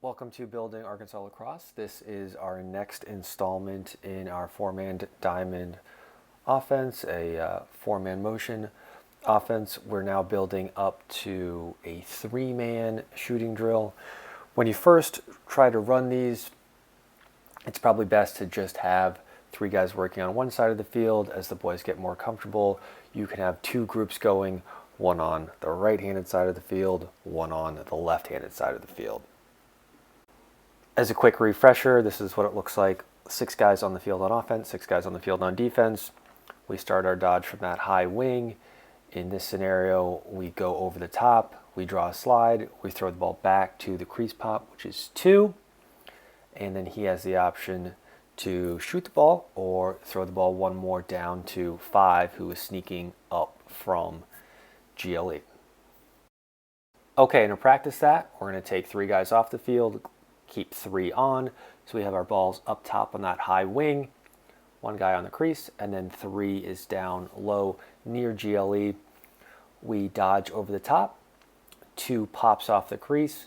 Welcome to Building Arkansas Lacrosse. This is our next installment in our four-man diamond offense, a four-man motion offense. We're now building up to a three-man shooting drill. When you first try to run these, it's probably best to just have three guys working on one side of the field. As the boys get more comfortable, you can have two groups going, one on the right-handed side of the field, one on the left-handed side of the field. As a quick refresher, this is what it looks like. 6 guys on the field on offense, 6 guys on the field on defense. We start our dodge from that high wing. In this scenario, we go over the top, we draw a slide, we throw the ball back to the crease pop, which is 2. And then he has the option to shoot the ball or throw the ball one more down to 5, who is sneaking up from GLE. Okay, and to practice that, we're going to take 3 guys off the field, keep 3 on. So we have our balls up top on that high wing, 1 guy on the crease, and then 3 is down low near GLE. We dodge over the top, 2 pops off the crease,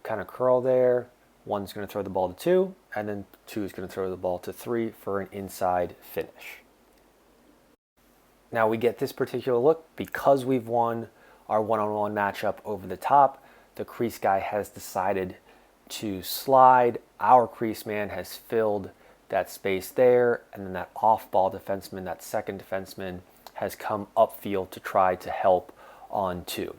kind of curl there. 1's going to throw the ball to 2, and then 2 is going to throw the ball to 3 for an inside finish. Now we get this particular look because we've won our one-on-one matchup over the top. The crease guy has decided to slide. Our crease man has filled that space there, and then that off-ball defenseman, that second defenseman, has come upfield to try to help on 2.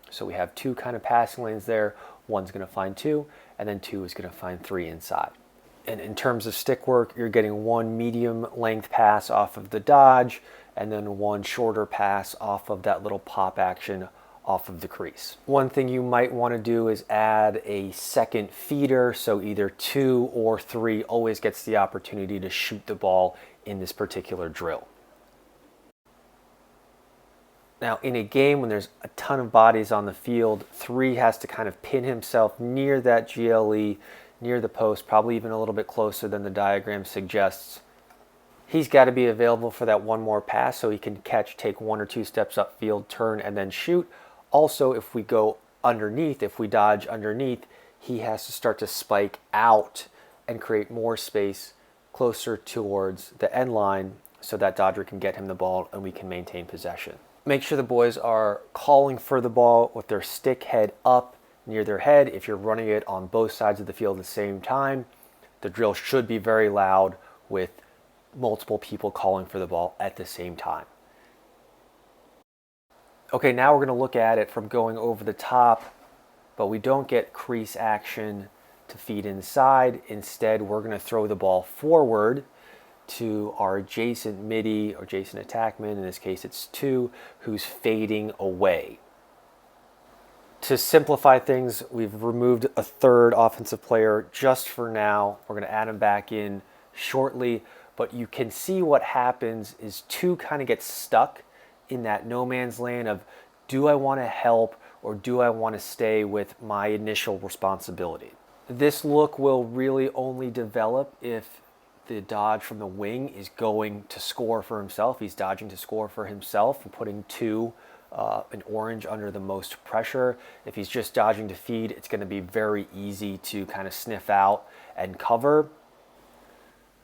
So we have 2 kind of passing lanes there. 1's going to find 2, and then 2 is going to find 3 inside. And in terms of stick work, you're getting 1 medium length pass off of the dodge, and then 1 shorter pass off of that little pop action off of the crease. One thing you might want to do is add a second feeder, so either 2 or 3 always gets the opportunity to shoot the ball in this particular drill. Now in a game when there's a ton of bodies on the field, 3 has to kind of pin himself near that GLE, near the post, probably even a little bit closer than the diagram suggests. He's got to be available for that 1 more pass so he can catch, take 1 or 2 steps upfield, turn, and then shoot. Also, if we go underneath, if we dodge underneath, he has to start to spike out and create more space closer towards the end line so that dodger can get him the ball and we can maintain possession. Make sure the boys are calling for the ball with their stick head up near their head. If you're running it on both sides of the field at the same time, the drill should be very loud with multiple people calling for the ball at the same time. Okay, now we're going to look at it from going over the top, but we don't get crease action to feed inside. Instead, we're going to throw the ball forward to our adjacent midi or adjacent attackman. In this case, it's 2, who's fading away. To simplify things, we've removed a 3rd offensive player just for now. We're going to add him back in shortly, but you can see what happens is 2 kind of gets stuck in that no man's land of, do I want to help or do I want to stay with my initial responsibility? This look will really only develop if the dodge from the wing is going to score for himself. He's dodging to score for himself and putting 2 in orange under the most pressure. If he's just dodging to feed, it's going to be very easy to kind of sniff out and cover.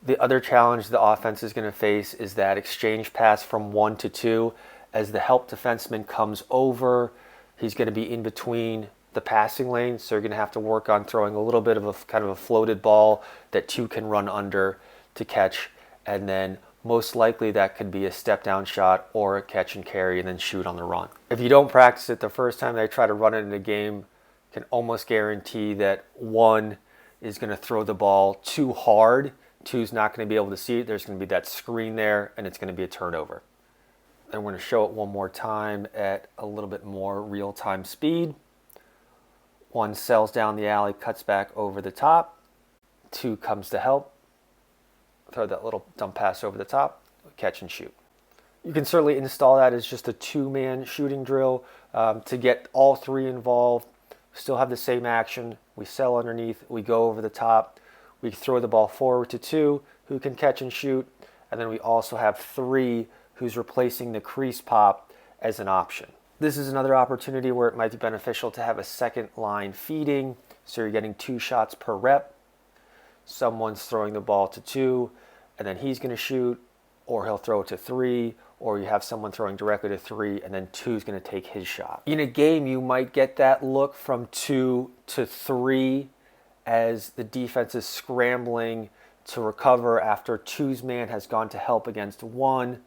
The other challenge the offense is going to face is that exchange pass from 1 to 2. As the help defenseman comes over, he's going to be in between the passing lanes, so you're going to have to work on throwing a little bit of a kind of a floated ball that 2 can run under to catch, and then most likely that could be a step down shot or a catch and carry and then shoot on the run. If you don't practice it the first time they try to run it in a game, you can almost guarantee that 1 is going to throw the ball too hard, 2's not going to be able to see it, there's going to be that screen there, and it's going to be a turnover. And we're going to show it one more time at a little bit more real-time speed. 1 sells down the alley, cuts back over the top. 2 comes to help. Throw that little dump pass over the top, catch and shoot. You can certainly install that as just a 2-man shooting drill to get all 3 involved. Still have the same action. We sell underneath, we go over the top. We throw the ball forward to 2, who can catch and shoot. And then we also have 3 who's replacing the crease pop as an option. This is another opportunity where it might be beneficial to have a second line feeding, so you're getting 2 shots per rep. Someone's throwing the ball to 2, and then he's going to shoot, or he'll throw it to 3, or you have someone throwing directly to 3, and then 2 is going to take his shot. In a game, you might get that look from 2 to 3 as the defense is scrambling to recover after 2's man has gone to help against 1,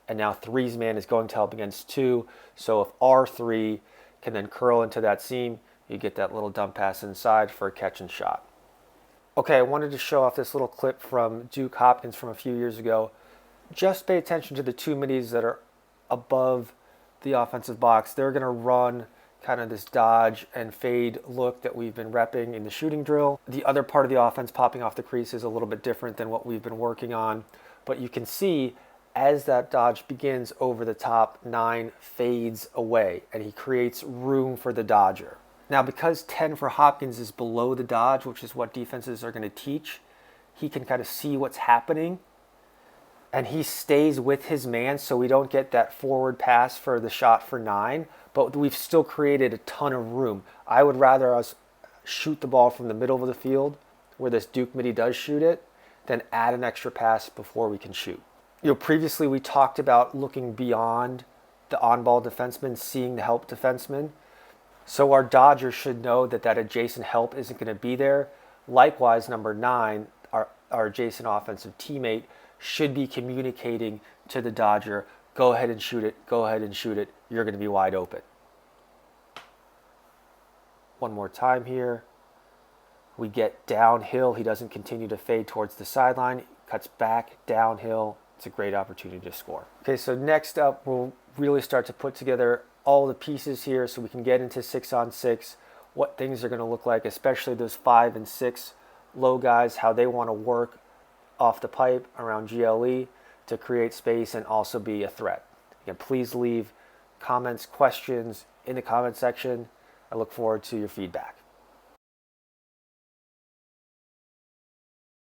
and now 3's man is going to help against 2. So if R3 can then curl into that seam, you get that little dump pass inside for a catch and shot. Okay, I wanted to show off this little clip from Duke Hopkins from a few years ago. Just pay attention to the 2 middies that are above the offensive box. They're going to run kind of this dodge and fade look that we've been repping in the shooting drill. The other part of the offense popping off the crease is a little bit different than what we've been working on, but you can see as that dodge begins over the top, 9 fades away and he creates room for the dodger. Now, because 10 for Hopkins is below the dodge, which is what defenses are going to teach, he can kind of see what's happening and he stays with his man, so we don't get that forward pass for the shot for 9, but we've still created a ton of room. I would rather us shoot the ball from the middle of the field, where this Duke midi does shoot it, than add an extra pass before we can shoot. Previously we talked about looking beyond the on-ball defenseman, seeing the help defenseman. So our dodger should know that that adjacent help isn't going to be there. Likewise, number 9, our adjacent offensive teammate, should be communicating to the dodger, go ahead and shoot it, go ahead and shoot it, you're going to be wide open. One more time here. We get downhill. He doesn't continue to fade towards the sideline. He cuts back downhill. It's a great opportunity to score. Okay, so next up, we'll really start to put together all the pieces here so we can get into 6-on-6, what things are going to look like, especially those 5 and 6 low guys, how they want to work off the pipe around GLE to create space and also be a threat. Again, please leave comments, questions in the comment section. I look forward to your feedback.